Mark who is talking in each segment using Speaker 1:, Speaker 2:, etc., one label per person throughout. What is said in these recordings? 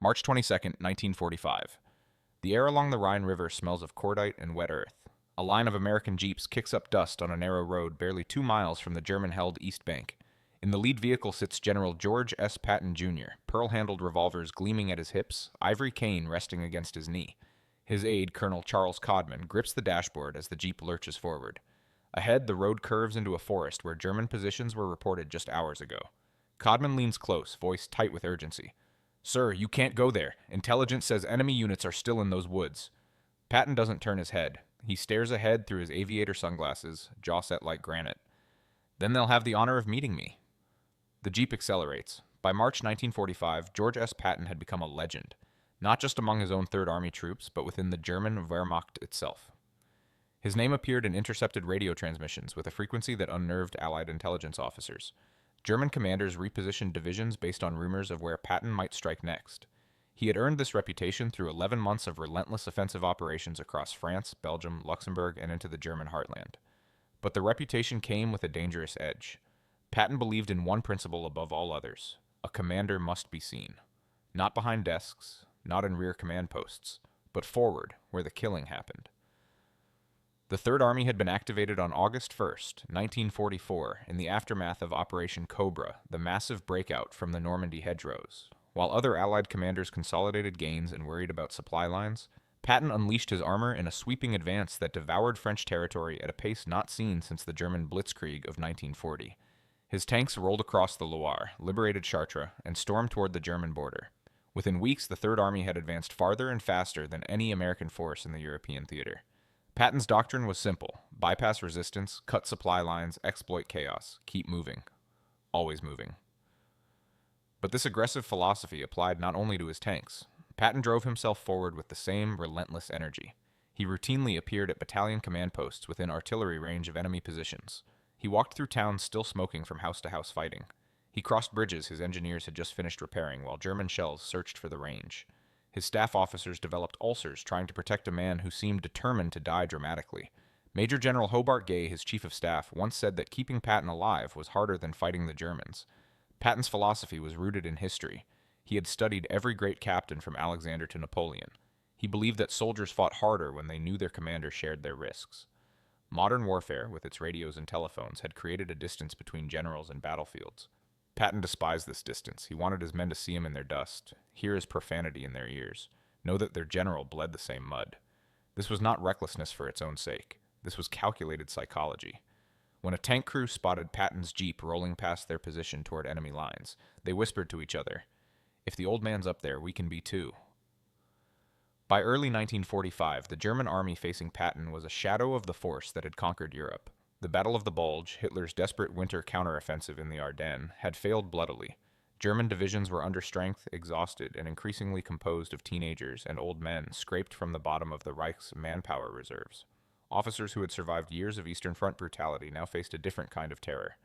Speaker 1: March 22nd, 1945. The air along the Rhine River smells of cordite and wet earth. A line of American jeeps kicks up dust on a narrow road barely 2 miles from the German-held East Bank. In the lead vehicle sits General George S. Patton Jr., pearl-handled revolvers gleaming at his hips, ivory cane resting against his knee. His aide, Colonel Charles Codman, grips the dashboard as the jeep lurches forward. Ahead, the road curves into a forest where German positions were reported just hours ago. Codman leans close, voice tight with urgency. "Sir, you can't go there. Intelligence says enemy units are still in those woods." Patton doesn't turn his head. He stares ahead through his aviator sunglasses, jaw set like granite. "Then they'll have the honor of meeting me." The jeep accelerates. By March 1945, George S. Patton had become a legend, not just among his own Third Army troops, but within the German Wehrmacht itself. His name appeared in intercepted radio transmissions with a frequency that unnerved Allied intelligence officers. German commanders repositioned divisions based on rumors of where Patton might strike next. He had earned this reputation through 11 months of relentless offensive operations across France, Belgium, Luxembourg, and into the German heartland. But the reputation came with a dangerous edge. Patton believed in one principle above all others: a commander must be seen. Not behind desks, not in rear command posts, but forward, where the killing happened. The Third Army had been activated on August 1st, 1944, in the aftermath of Operation Cobra, the massive breakout from the Normandy hedgerows. While other Allied commanders consolidated gains and worried about supply lines, Patton unleashed his armor in a sweeping advance that devoured French territory at a pace not seen since the German Blitzkrieg of 1940. His tanks rolled across the Loire, liberated Chartres, and stormed toward the German border. Within weeks, the Third Army had advanced farther and faster than any American force in the European theater. Patton's doctrine was simple: bypass resistance, cut supply lines, exploit chaos, keep moving. Always moving. But this aggressive philosophy applied not only to his tanks. Patton drove himself forward with the same relentless energy. He routinely appeared at battalion command posts within artillery range of enemy positions. He walked through towns still smoking from house-to-house fighting. He crossed bridges his engineers had just finished repairing while German shells searched for the range. His staff officers developed ulcers trying to protect a man who seemed determined to die dramatically. Major General Hobart Gay, his chief of staff, once said that keeping Patton alive was harder than fighting the Germans. Patton's philosophy was rooted in history. He had studied every great captain from Alexander to Napoleon. He believed that soldiers fought harder when they knew their commander shared their risks. Modern warfare, with its radios and telephones, had created a distance between generals and battlefields. Patton despised this distance. He wanted his men to see him in their dust, hear his profanity in their ears, know that their general bled the same mud. This was not recklessness for its own sake. This was calculated psychology. When a tank crew spotted Patton's jeep rolling past their position toward enemy lines, they whispered to each other, "If the old man's up there, we can be too." By early 1945, the German army facing Patton was a shadow of the force that had conquered Europe. The Battle of the Bulge, Hitler's desperate winter counteroffensive in the Ardennes, had failed bloodily. German divisions were understrength, exhausted, and increasingly composed of teenagers and old men scraped from the bottom of the Reich's manpower reserves. Officers who had survived years of Eastern Front brutality now faced a different kind of terror.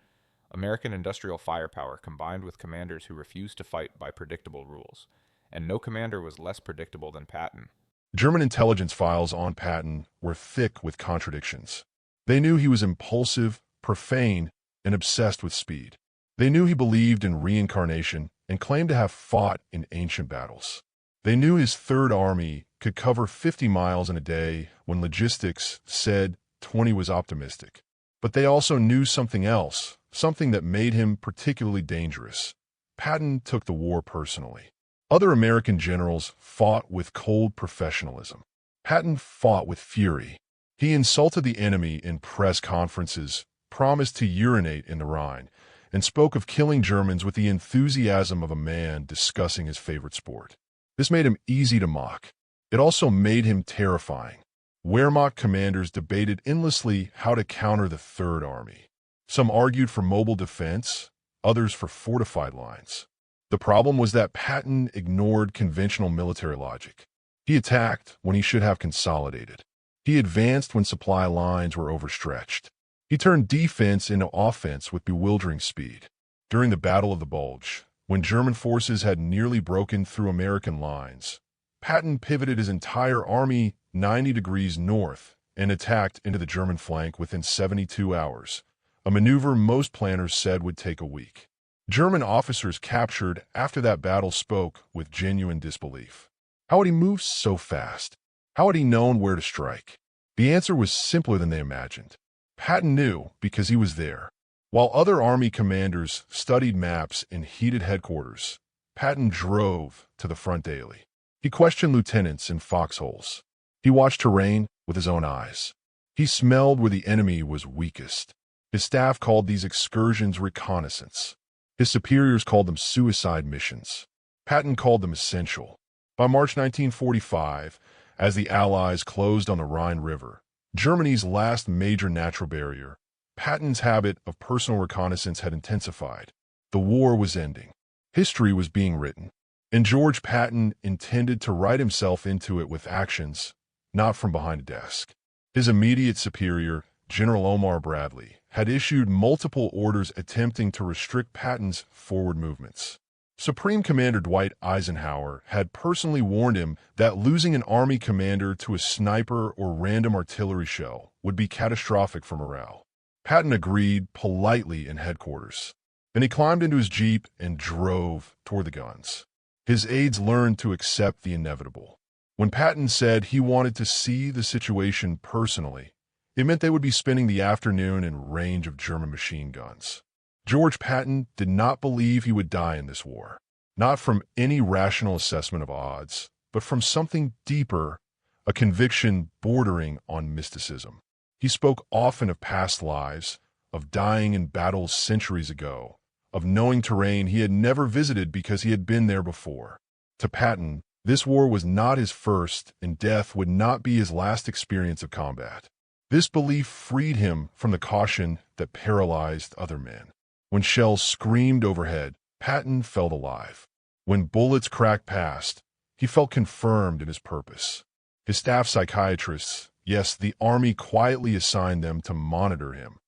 Speaker 1: American industrial firepower combined with commanders who refused to fight by predictable rules. And no commander was less predictable than Patton.
Speaker 2: German intelligence files on Patton were thick with contradictions. They knew he was impulsive, profane, and obsessed with speed. They knew he believed in reincarnation and claimed to have fought in ancient battles. They knew his Third Army could cover 50 miles in a day when logistics said 20 was optimistic. But they also knew something else, something that made him particularly dangerous. Patton took the war personally. Other American generals fought with cold professionalism. Patton fought with fury. He insulted the enemy in press conferences, promised to urinate in the Rhine, and spoke of killing Germans with the enthusiasm of a man discussing his favorite sport. This made him easy to mock. It also made him terrifying. Wehrmacht commanders debated endlessly how to counter the Third Army. Some argued for mobile defense, others for fortified lines. The problem was that Patton ignored conventional military logic. He attacked when he should have consolidated. He advanced when supply lines were overstretched. He turned defense into offense with bewildering speed. During the Battle of the Bulge, when German forces had nearly broken through American lines, Patton pivoted his entire army 90 degrees north and attacked into the German flank within 72 hours, a maneuver most planners said would take a week. German officers captured after that battle spoke with genuine disbelief. How had he moved so fast? How had he known where to strike? The answer was simpler than they imagined. Patton knew because he was there. While other army commanders studied maps in heated headquarters, Patton drove to the front daily. He questioned lieutenants in foxholes. He watched terrain with his own eyes. He smelled where the enemy was weakest. His staff called these excursions reconnaissance. His superiors called them suicide missions. Patton called them essential. By March 1945, as the Allies closed on the Rhine River, Germany's last major natural barrier, Patton's habit of personal reconnaissance had intensified. The war was ending. History was being written. And George Patton intended to write himself into it with actions, not from behind a desk. His immediate superior, General Omar Bradley, had issued multiple orders attempting to restrict Patton's forward movements. Supreme Commander Dwight Eisenhower had personally warned him that losing an army commander to a sniper or random artillery shell would be catastrophic for morale. Patton agreed politely in headquarters. Then he climbed into his jeep and drove toward the guns. His aides learned to accept the inevitable. When Patton said he wanted to see the situation personally, it meant they would be spending the afternoon in range of German machine guns. George Patton did not believe he would die in this war, not from any rational assessment of odds, but from something deeper, a conviction bordering on mysticism. He spoke often of past lives, of dying in battles centuries ago, of knowing terrain he had never visited because he had been there before. To Patton, this war was not his first, and death would not be his last experience of combat. This belief freed him from the caution that paralyzed other men. When shells screamed overhead, Patton felt alive. When bullets cracked past, he felt confirmed in his purpose. His staff psychiatrists, yes, the Army quietly assigned them to monitor him,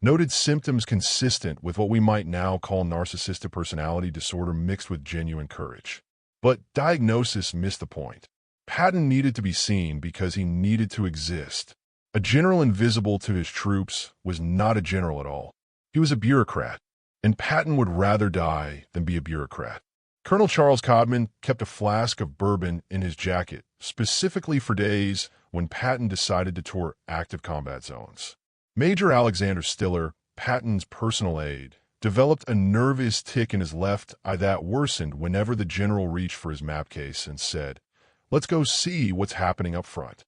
Speaker 2: noted symptoms consistent with what we might now call narcissistic personality disorder mixed with genuine courage. But diagnosis missed the point. Patton needed to be seen because he needed to exist. A general invisible to his troops was not a general at all. He was a bureaucrat, and Patton would rather die than be a bureaucrat. Colonel Charles Codman kept a flask of bourbon in his jacket, specifically for days when Patton decided to tour active combat zones. Major Alexander Stiller, Patton's personal aide, developed a nervous tic in his left eye that worsened whenever the general reached for his map case and said, "Let's go see what's happening up front."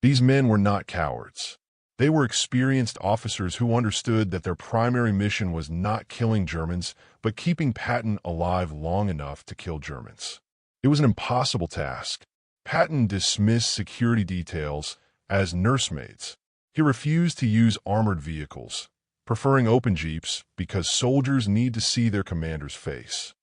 Speaker 2: These men were not cowards. They were experienced officers who understood that their primary mission was not killing Germans, but keeping Patton alive long enough to kill Germans. It was an impossible task. Patton dismissed security details as nursemaids. He refused to use armored vehicles, preferring open jeeps because soldiers need to see their commander's face.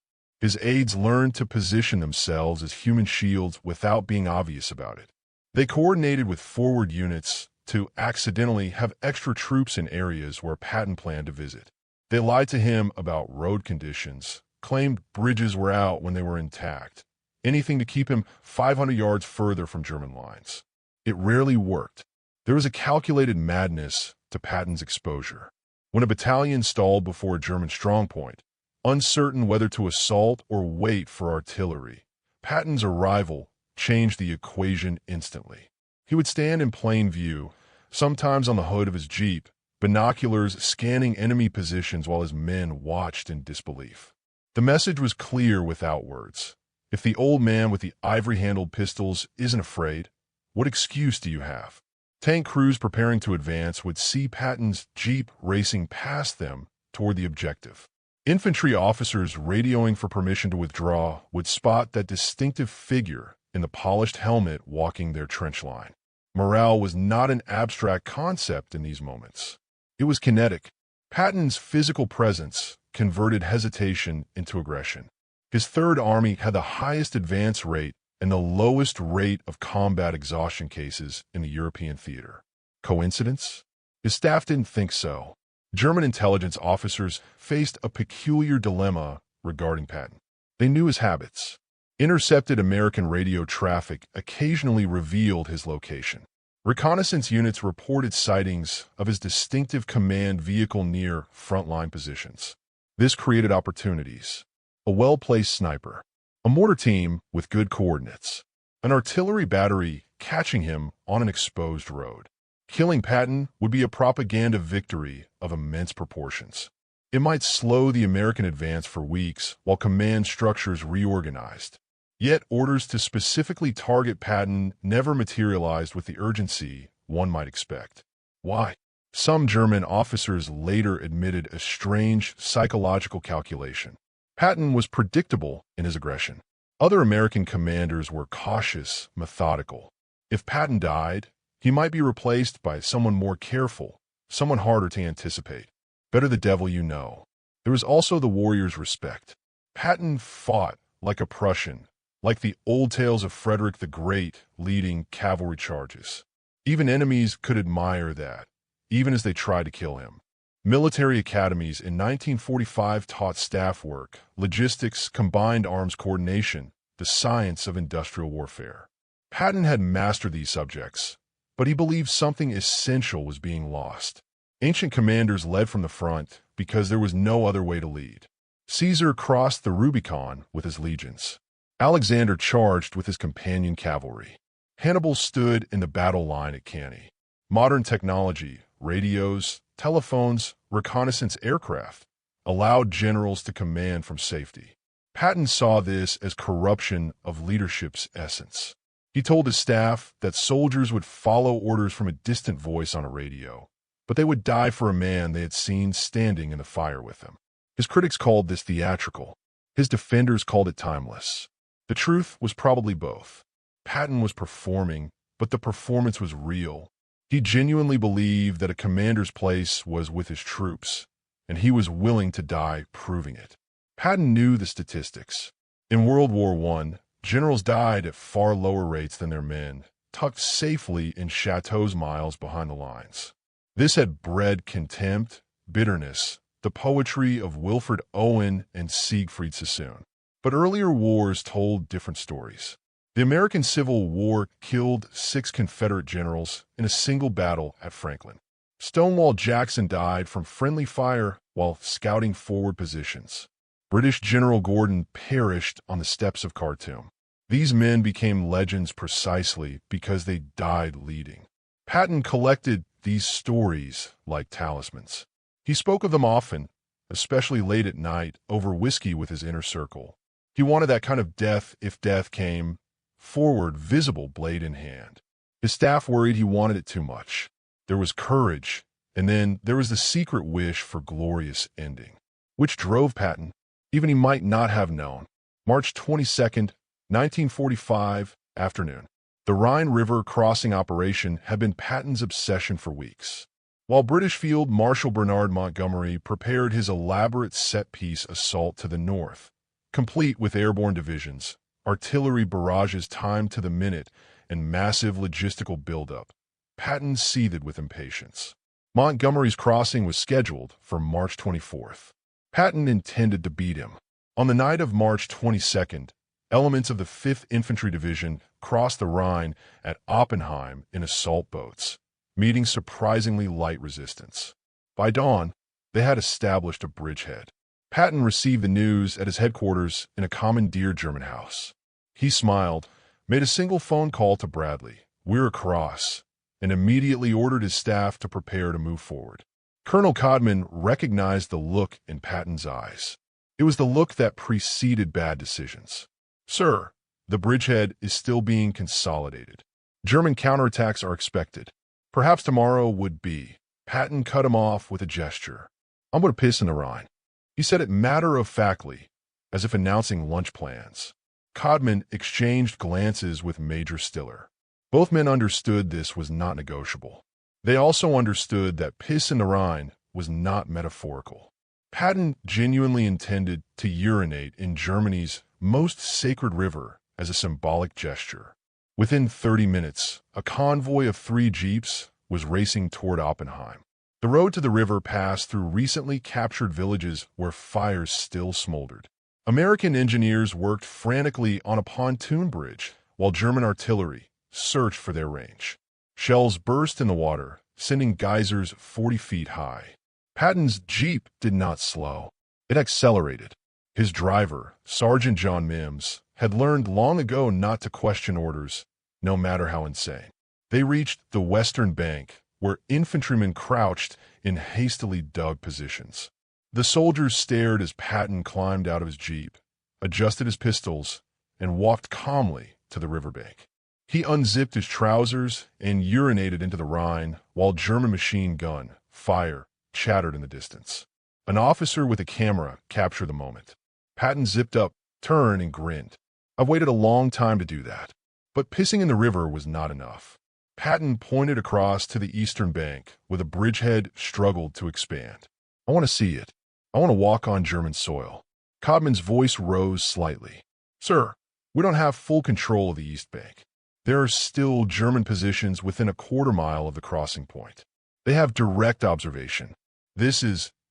Speaker 2: His aides learned to position themselves as human shields without being obvious about it. They coordinated with forward units to accidentally have extra troops in areas where Patton planned to visit. They lied to him about road conditions, claimed bridges were out when they were intact, anything to keep him 500 yards further from German lines. It rarely worked. There was a calculated madness to Patton's exposure. When a battalion stalled before a German strongpoint, uncertain whether to assault or wait for artillery, Patton's arrival changed the equation instantly. He would stand in plain view, sometimes on the hood of his jeep, binoculars scanning enemy positions while his men watched in disbelief. The message was clear without words. If the old man with the ivory-handled pistols isn't afraid, what excuse do you have? Tank crews preparing to advance would see Patton's jeep racing past them toward the objective. Infantry officers radioing for permission to withdraw would spot that distinctive figure in the polished helmet walking their trench line. Morale was not an abstract concept in these moments. It was kinetic. Patton's physical presence converted hesitation into aggression. His Third Army had the highest advance rate and the lowest rate of combat exhaustion cases in the European theater. Coincidence? His staff didn't think so. German intelligence officers faced a peculiar dilemma regarding Patton. They knew his habits. Intercepted American radio traffic occasionally revealed his location. Reconnaissance units reported sightings of his distinctive command vehicle near frontline positions. This created opportunities. A well-placed sniper, a mortar team with good coordinates, an artillery battery catching him on an exposed road. Killing Patton would be a propaganda victory of immense proportions. It might slow the American advance for weeks while command structures reorganized. Yet orders to specifically target Patton never materialized with the urgency one might expect. Why? Some German officers later admitted a strange psychological calculation. Patton was predictable in his aggression. Other American commanders were cautious, methodical. If Patton died, he might be replaced by someone more careful, someone harder to anticipate. Better the devil you know. There was also the warrior's respect. Patton fought like a Prussian, like the old tales of Frederick the Great leading cavalry charges. Even enemies could admire that, even as they tried to kill him. Military academies in 1945 taught staff work, logistics, combined arms coordination, the science of industrial warfare. Patton had mastered these subjects, but he believed something essential was being lost. Ancient commanders led from the front because there was no other way to lead. Caesar crossed the Rubicon with his legions. Alexander charged with his companion cavalry. Hannibal stood in the battle line at Cannae. Modern technology, radios, telephones, reconnaissance aircraft, allowed generals to command from safety. Patton saw this as corruption of leadership's essence. He told his staff that soldiers would follow orders from a distant voice on a radio, but they would die for a man they had seen standing in the fire with them. His critics called this theatrical. His defenders called it timeless. The truth was probably both. Patton was performing, but the performance was real. He genuinely believed that a commander's place was with his troops, and he was willing to die proving it. Patton knew the statistics. In World War I, generals died at far lower rates than their men, tucked safely in chateaux miles behind the lines. This had bred contempt, bitterness, the poetry of Wilfred Owen and Siegfried Sassoon. But earlier wars told different stories. The American Civil War killed 6 Confederate generals in a single battle at Franklin. Stonewall Jackson died from friendly fire while scouting forward positions. British General Gordon perished on the steps of Khartoum. These men became legends precisely because they died leading. Patton collected these stories like talismans. He spoke of them often, especially late at night, over whiskey with his inner circle. He wanted that kind of death if death came, forward, visible, blade in hand. His staff worried he wanted it too much. There was courage, and then there was the secret wish for glorious ending, which drove Patton, even he might not have known. March 22nd, 1945, afternoon. The Rhine River crossing operation had been Patton's obsession for weeks. While British Field Marshal Bernard Montgomery prepared his elaborate set-piece assault to the north, complete with airborne divisions, artillery barrages timed to the minute, and massive logistical buildup, Patton seethed with impatience. Montgomery's crossing was scheduled for March 24th. Patton intended to beat him. On the night of March 22nd, elements of the 5th Infantry Division crossed the Rhine at Oppenheim in assault boats, meeting surprisingly light resistance. By dawn, they had established a bridgehead. Patton received the news at his headquarters in a commandeered German house. He smiled, made a single phone call to Bradley, "We're across," and immediately ordered his staff to prepare to move forward. Colonel Codman recognized the look in Patton's eyes. It was the look that preceded bad decisions. "Sir, the bridgehead is still being consolidated. German counterattacks are expected. Perhaps tomorrow would be." Patton cut him off with a gesture. "I'm going to piss in the Rhine." He said it matter-of-factly, as if announcing lunch plans. Codman exchanged glances with Major Stiller. Both men understood this was not negotiable. They also understood that piss in the Rhine was not metaphorical. Patton genuinely intended to urinate in Germany's most sacred river as a symbolic gesture. Within 30 minutes, a convoy of 3 jeeps was racing toward Oppenheim. The road to the river passed through recently captured villages where fires still smoldered. American engineers worked frantically on a pontoon bridge, while German artillery searched for their range. Shells burst in the water, sending geysers 40 feet high. Patton's jeep did not slow. It accelerated. His driver, Sergeant John Mims, had learned long ago not to question orders, no matter how insane. They reached the western bank, where infantrymen crouched in hastily dug positions. The soldiers stared as Patton climbed out of his jeep, adjusted his pistols, and walked calmly to the riverbank. He unzipped his trousers and urinated into the Rhine while German machine gun fire chattered in the distance. An officer with a camera captured the moment. Patton zipped up, turned, and grinned. I've waited a long time to do that. But pissing in the river was not enough. Patton pointed across to the eastern bank, where the bridgehead struggled to expand. I want to see it. I want to walk on German soil. Codman's voice rose slightly. Sir, we don't have full control of the east bank. There are still German positions within a quarter-mile of the crossing point. They have direct observation.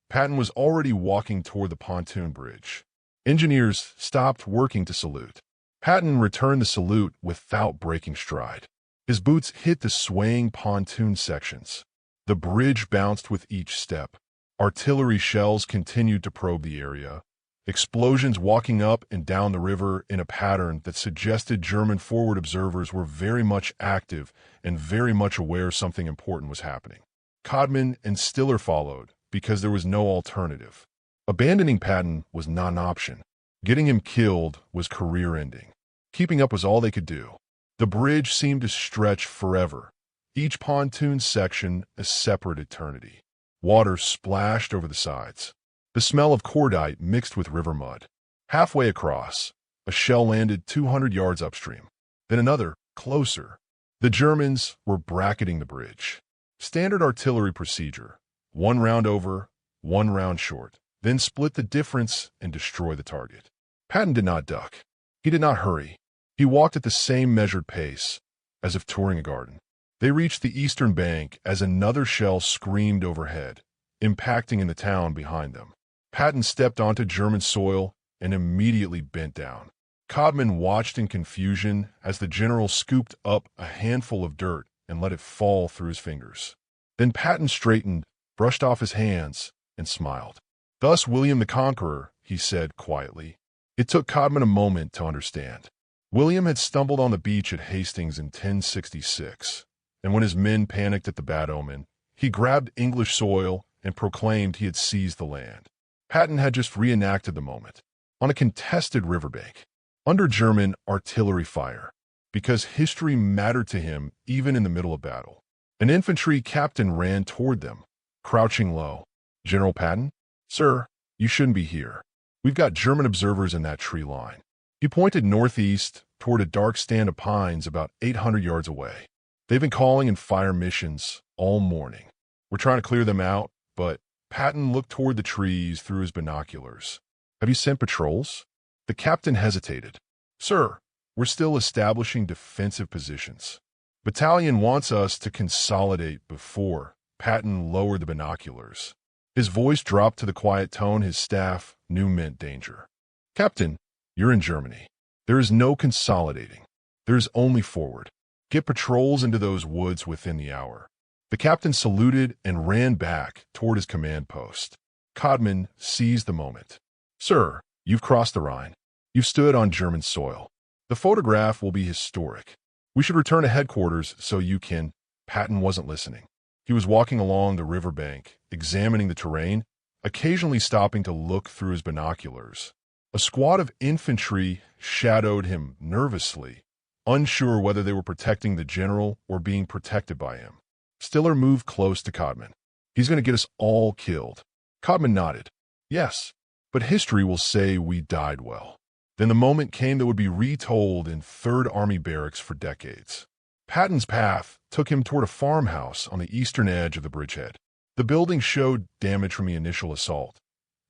Speaker 2: Patton was already walking toward the pontoon bridge. Engineers stopped working to salute. Patton returned the salute without breaking stride. His boots hit the swaying pontoon sections. The bridge bounced with each step. Artillery shells continued to probe the area, explosions walking up and down the river in a pattern that suggested German forward observers were very much active and very much aware something important was happening. Codman and Stiller followed because there was no alternative. Abandoning Patton was not an option. Getting him killed was career-ending. Keeping up was all they could do. The bridge seemed to stretch forever, each pontoon section a separate eternity. Water splashed over the sides. The smell of cordite mixed with river mud. Halfway across, a shell landed 200 yards upstream. Then another, closer. The Germans were bracketing the bridge. Standard artillery procedure. 1 round over, 1 round short. Then split the difference and destroy the target. Patton did not duck. He did not hurry. He walked at the same measured pace, as if touring a garden. They reached the eastern bank as another shell screamed overhead, impacting in the town behind them. Patton stepped onto German soil and immediately bent down. Codman watched in confusion as the general scooped up a handful of dirt and let it fall through his fingers. Then Patton straightened, brushed off his hands, and smiled. Thus William the Conqueror, he said quietly. It took Codman a moment to understand. William had stumbled on the beach at Hastings in 1066, and when his men panicked at the bad omen, he grabbed English soil and proclaimed he had seized the land. Patton had just reenacted the moment, on a contested riverbank, under German artillery fire, because history mattered to him even in the middle of battle. An infantry captain ran toward them, crouching low. General Patton? Sir, you shouldn't be here. We've got German observers in that tree line. He pointed northeast toward a dark stand of pines about 800 yards away. They've been calling in fire missions all morning. We're trying to clear them out, but Patton looked toward the trees through his binoculars. Have you sent patrols? The captain hesitated. Sir, we're still establishing defensive positions. Battalion wants us to consolidate before. Patton lowered the binoculars. His voice dropped to the quiet tone his staff knew meant danger. Captain, you're in Germany. There is no consolidating. There is only forward. Get patrols into those woods within the hour. The captain saluted and ran back toward his command post. Codman seized the moment. Sir, you've crossed the Rhine. You've stood on German soil. The photograph will be historic. We should return to headquarters so you can... Patton wasn't listening. He was walking along the riverbank, examining the terrain, occasionally stopping to look through his binoculars. A squad of infantry shadowed him nervously, unsure whether they were protecting the general or being protected by him. Stiller moved close to Codman. He's going to get us all killed. Codman nodded. Yes, but history will say we died well. Then the moment came that would be retold in 3rd Army barracks for decades. Patton's path took him toward a farmhouse on the eastern edge of the bridgehead. The building showed damage from the initial assault.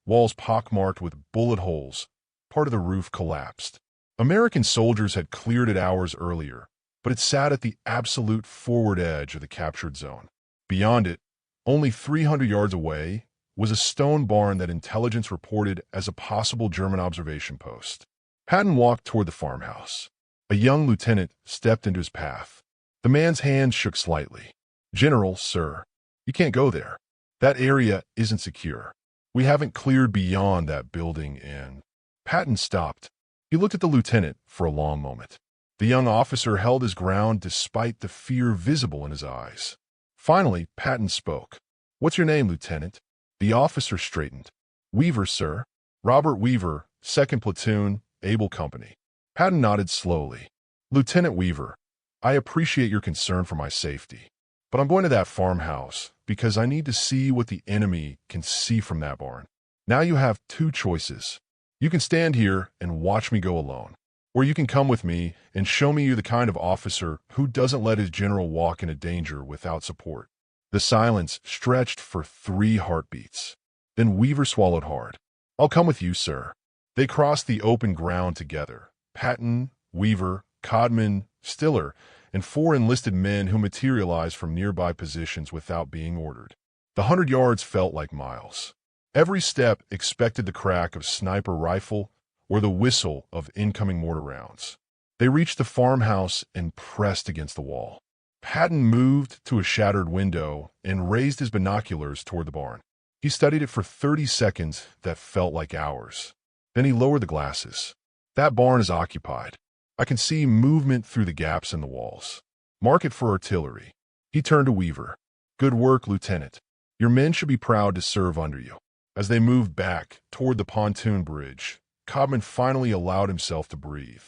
Speaker 2: Walls pockmarked with bullet holes. Part of the roof collapsed. American soldiers had cleared it hours earlier, but it sat at the absolute forward edge of the captured zone. Beyond it, only 300 yards away, was a stone barn that intelligence reported as a possible German observation post. Patton walked toward the farmhouse. A young lieutenant stepped into his path. The man's hand shook slightly. General, sir, you can't go there. That area isn't secure. We haven't cleared beyond that building and... Patton stopped. He looked at the lieutenant for a long moment. The young officer held his ground despite the fear visible in his eyes. Finally, Patton spoke. "What's your name, Lieutenant?" The officer straightened. "Weaver, sir. Robert Weaver, 2nd Platoon, Able Company." Patton nodded slowly. "Lieutenant Weaver, I appreciate your concern for my safety, but I'm going to that farmhouse because I need to see what the enemy can see from that barn. Now you have two choices. You can stand here and watch me go alone, or you can come with me and show me you're the kind of officer who doesn't let his general walk into danger without support." The silence stretched for 3 heartbeats. Then Weaver swallowed hard. "I'll come with you, sir." They crossed the open ground together. Patton, Weaver, Codman, Stiller, and 4 enlisted men who materialized from nearby positions without being ordered. The 100 yards felt like miles. Every step expected the crack of sniper rifle or the whistle of incoming mortar rounds. They reached the farmhouse and pressed against the wall. Patton moved to a shattered window and raised his binoculars toward the barn. He studied it for 30 seconds that felt like hours. Then he lowered the glasses. "That barn is occupied. I can see movement through the gaps in the walls. Mark it for artillery." He turned to Weaver. "Good work, Lieutenant. Your men should be proud to serve under you." As they moved back toward the pontoon bridge, Codman finally allowed himself to breathe.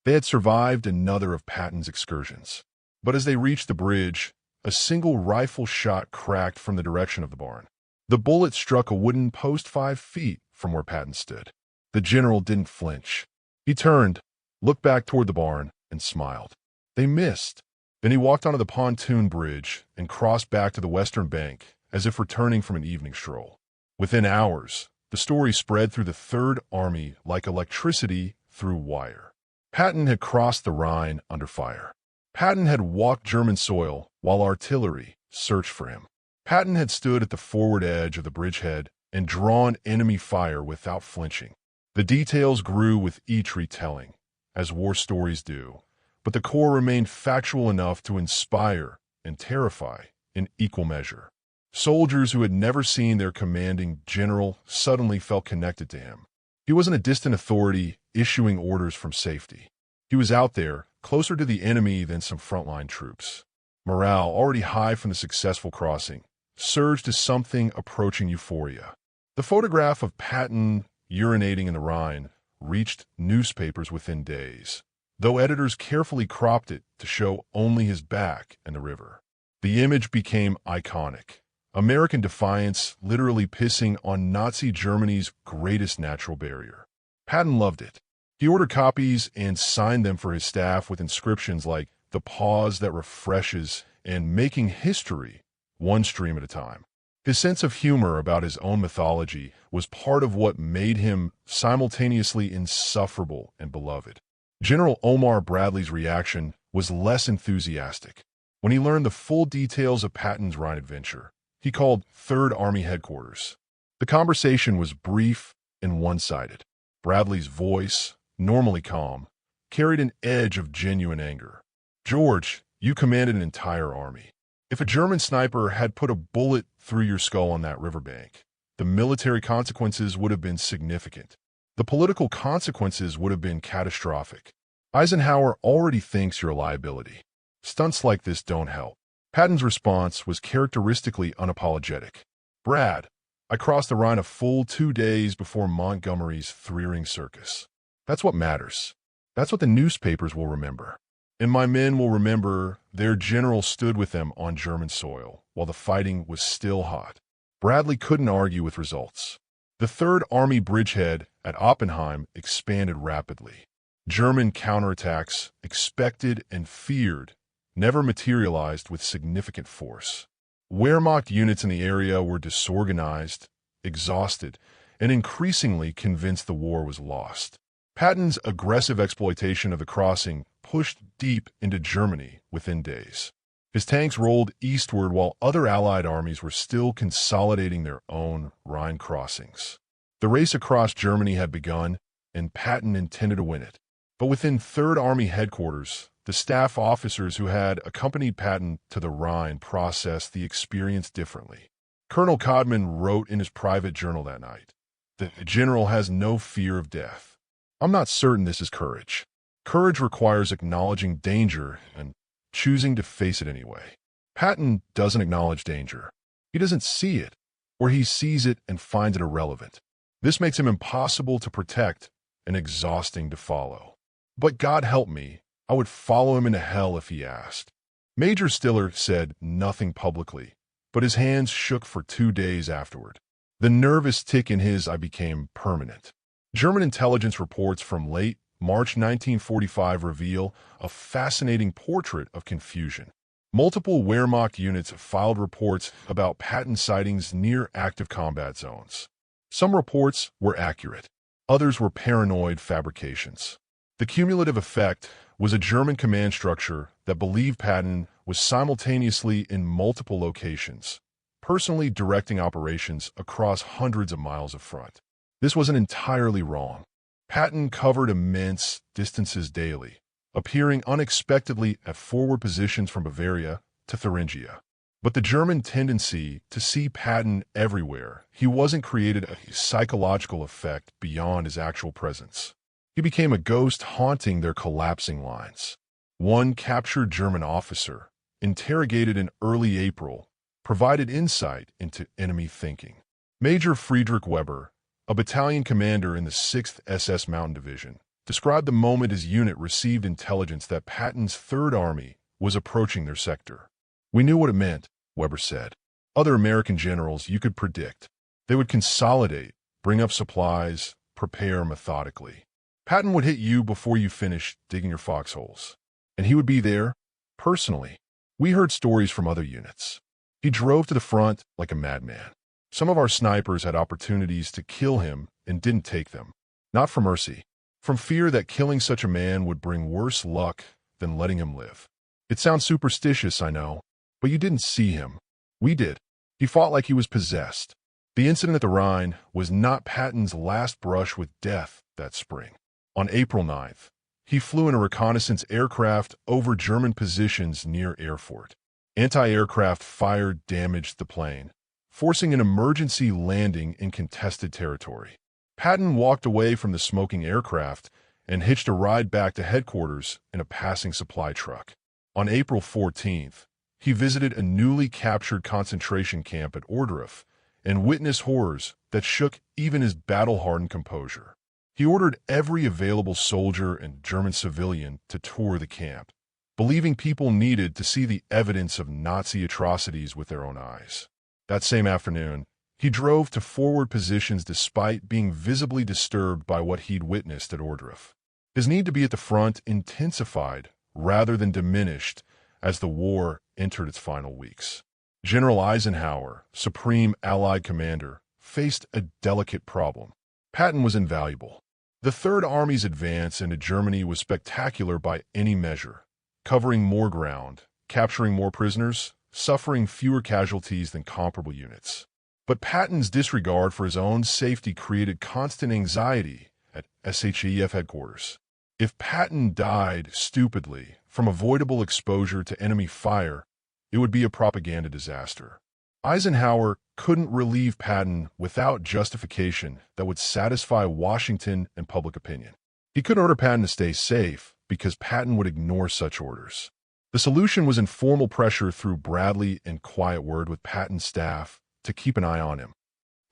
Speaker 2: They had survived another of Patton's excursions. But as they reached the bridge, a single rifle shot cracked from the direction of the barn. The bullet struck a wooden post 5 feet from where Patton stood. The general didn't flinch. He turned, looked back toward the barn, and smiled. They missed. Then he walked onto the pontoon bridge and crossed back to the western bank as if returning from an evening stroll. Within hours, the story spread through the Third Army like electricity through wire. Patton had crossed the Rhine under fire. Patton had walked German soil while artillery searched for him. Patton had stood at the forward edge of the bridgehead and drawn enemy fire without flinching. The details grew with each retelling, as war stories do, but the core remained factual enough to inspire and terrify in equal measure. Soldiers who had never seen their commanding general suddenly felt connected to him. He wasn't a distant authority issuing orders from safety. He was out there, closer to the enemy than some frontline troops. Morale, already high from the successful crossing, surged to something approaching euphoria. The photograph of Patton urinating in the Rhine reached newspapers within days, though editors carefully cropped it to show only his back and the river. The image became iconic. American defiance literally pissing on Nazi Germany's greatest natural barrier. Patton loved it. He ordered copies and signed them for his staff with inscriptions like "The Pause That Refreshes" and "Making History, One Stream at a Time." His sense of humor about his own mythology was part of what made him simultaneously insufferable and beloved. General Omar Bradley's reaction was less enthusiastic. When he learned the full details of Patton's Rhine adventure, he called Third Army headquarters. The conversation was brief and one-sided. Bradley's voice, normally calm, carried an edge of genuine anger. "George, you commanded an entire army. If a German sniper had put a bullet through your skull on that riverbank, the military consequences would have been significant. The political consequences would have been catastrophic. Eisenhower already thinks you're a liability. Stunts like this don't help." Patton's response was characteristically unapologetic. "Brad, I crossed the Rhine a full 2 days before Montgomery's 3-ring circus. That's what matters. That's what the newspapers will remember. And my men will remember their general stood with them on German soil while the fighting was still hot." Bradley couldn't argue with results. The Third Army bridgehead at Oppenheim expanded rapidly. German counterattacks, expected and feared, never materialized with significant force. Wehrmacht units in the area were disorganized, exhausted, and increasingly convinced the war was lost. Patton's aggressive exploitation of the crossing pushed deep into Germany within days. His tanks rolled eastward while other Allied armies were still consolidating their own Rhine crossings. The race across Germany had begun, and Patton intended to win it. But within Third Army headquarters, the staff officers who had accompanied Patton to the Rhine processed the experience differently. Colonel Codman wrote in his private journal that night, "The general has no fear of death. I'm not certain this is courage. Courage requires acknowledging danger and choosing to face it anyway." Patton doesn't acknowledge danger. He doesn't see it, or he sees it and finds it irrelevant. This makes him impossible to protect and exhausting to follow. But God help me, I would follow him into hell if he asked. Major Stiller said nothing publicly, but his hands shook for 2 days afterward. The nervous tick in his eye became permanent. German intelligence reports from late March 1945 reveal a fascinating portrait of confusion. Multiple Wehrmacht units filed reports about Patton sightings near active combat zones. Some reports were accurate. Others were paranoid fabrications. The cumulative effect was a German command structure that believed Patton was simultaneously in multiple locations, personally directing operations across hundreds of miles of front. This wasn't entirely wrong. Patton covered immense distances daily, appearing unexpectedly at forward positions from Bavaria to Thuringia. But the German tendency to see Patton everywhere, he wasn't created a psychological effect beyond his actual presence. He became a ghost haunting their collapsing lines. One captured German officer, interrogated in early April, provided insight into enemy thinking. Major Friedrich Weber, a battalion commander in the 6th SS Mountain Division, described the moment his unit received intelligence that Patton's Third Army was approaching their sector. "We knew what it meant," Weber said. "Other American generals you could predict. They would consolidate, bring up supplies, prepare methodically. Patton would hit you before you finished digging your foxholes. And he would be there, personally. We heard stories from other units. He drove to the front like a madman. Some of our snipers had opportunities to kill him and didn't take them. Not from mercy. From fear that killing such a man would bring worse luck than letting him live. It sounds superstitious, I know, but you didn't see him. We did. He fought like he was possessed. The incident at the Rhine was not Patton's last brush with death that spring. On April 9th, he flew in a reconnaissance aircraft over German positions near Erfurt. Anti-aircraft fire damaged the plane, forcing an emergency landing in contested territory. Patton walked away from the smoking aircraft and hitched a ride back to headquarters in a passing supply truck. On April 14th, he visited a newly captured concentration camp at Ohrdruf and witnessed horrors that shook even his battle-hardened composure. He ordered every available soldier and German civilian to tour the camp, believing people needed to see the evidence of Nazi atrocities with their own eyes. That same afternoon, he drove to forward positions despite being visibly disturbed by what he'd witnessed at Ohrdruf. His need to be at the front intensified rather than diminished as the war entered its final weeks. General Eisenhower, Supreme Allied Commander, faced a delicate problem. Patton was invaluable. The Third Army's advance into Germany was spectacular by any measure, covering more ground, capturing more prisoners, suffering fewer casualties than comparable units. But Patton's disregard for his own safety created constant anxiety at SHEF headquarters. If Patton died stupidly from avoidable exposure to enemy fire, it would be a propaganda disaster. Eisenhower couldn't relieve Patton without justification that would satisfy Washington and public opinion. He couldn't order Patton to stay safe because Patton would ignore such orders. The solution was informal pressure through Bradley and quiet word with Patton's staff to keep an eye on him.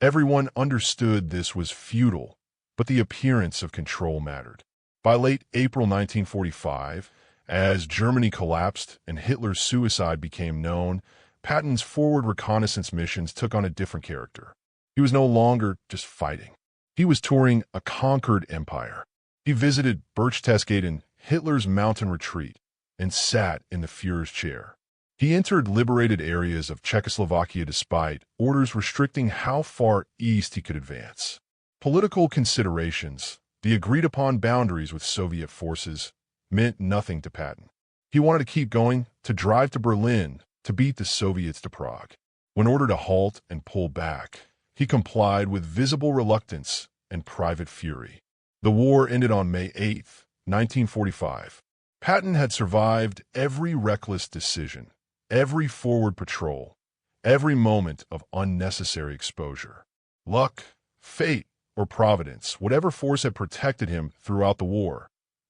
Speaker 2: Everyone understood this was futile, but the appearance of control mattered. By late April 1945, as Germany collapsed and Hitler's suicide became known, Patton's forward reconnaissance missions took on a different character. He was no longer just fighting. He was touring a conquered empire. He visited Berchtesgaden, Hitler's mountain retreat, and sat in the Führer's chair. He entered liberated areas of Czechoslovakia despite orders restricting how far east he could advance. Political considerations, the agreed-upon boundaries with Soviet forces, meant nothing to Patton. He wanted to keep going, to drive to Berlin, to beat the Soviets to Prague. When ordered to halt and pull back, he complied with visible reluctance and private fury. The war ended on May 8, 1945. Patton had survived every reckless decision, every forward patrol, every moment of unnecessary exposure. Luck, fate, or providence, whatever force had protected him throughout the war,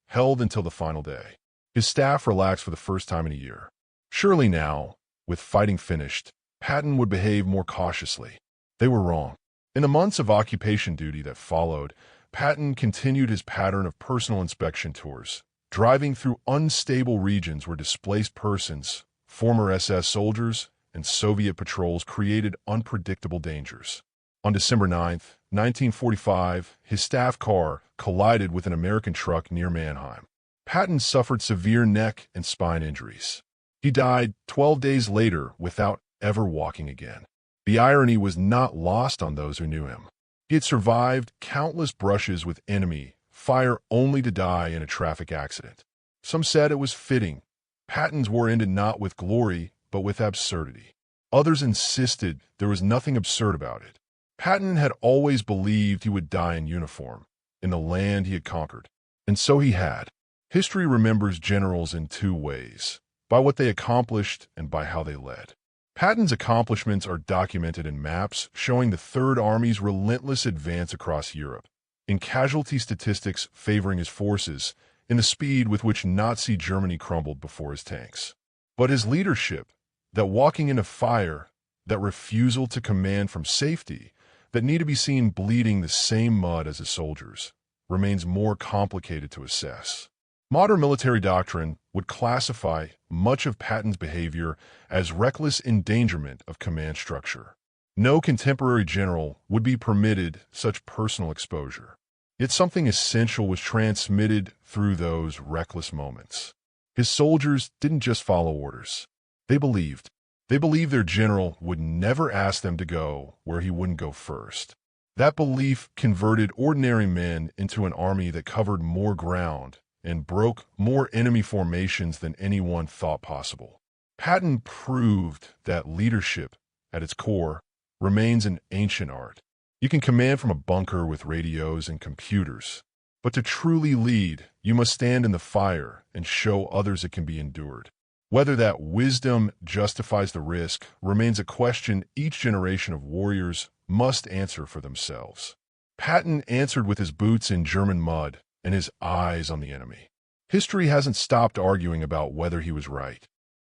Speaker 2: held until the final day. His staff relaxed for the first time in a year. Surely now, with fighting finished, Patton would behave more cautiously. They were wrong. In the months of occupation duty that followed, Patton continued his pattern of personal inspection tours, driving through unstable regions where displaced persons, former SS soldiers, and Soviet patrols created unpredictable dangers. On December 9, 1945, his staff car collided with an American truck near Mannheim. Patton suffered severe neck and spine injuries. He died 12 days later without ever walking again. The irony was not lost on those who knew him. He had survived countless brushes with enemy fire only to die in a traffic accident. Some said it was fitting. Patton's war ended not with glory, but with absurdity. Others insisted there was nothing absurd about it. Patton had always believed he would die in uniform, in the land he had conquered. And so he had. History remembers generals in two ways, by what they accomplished and by how they led. Patton's accomplishments are documented in maps showing the Third Army's relentless advance across Europe, in casualty statistics favoring his forces, in the speed with which Nazi Germany crumbled before his tanks. But his leadership, that walking into fire, that refusal to command from safety, that need to be seen bleeding the same mud as his soldiers, remains more complicated to assess. Modern military doctrine would classify much of Patton's behavior as reckless endangerment of command structure. No contemporary general would be permitted such personal exposure. Yet something essential was transmitted through those reckless moments. His soldiers didn't just follow orders. They believed. They believed their general would never ask them to go where he wouldn't go first. That belief converted ordinary men into an army that covered more ground and broke more enemy formations than anyone thought possible. Patton proved that leadership, at its core, remains an ancient art. You can command from a bunker with radios and computers, but to truly lead, you must stand in the fire and show others it can be endured. Whether that wisdom justifies the risk remains a question each generation of warriors must answer for themselves. Patton answered with his boots in German mud and his eyes on the enemy. History hasn't stopped arguing about whether he was right.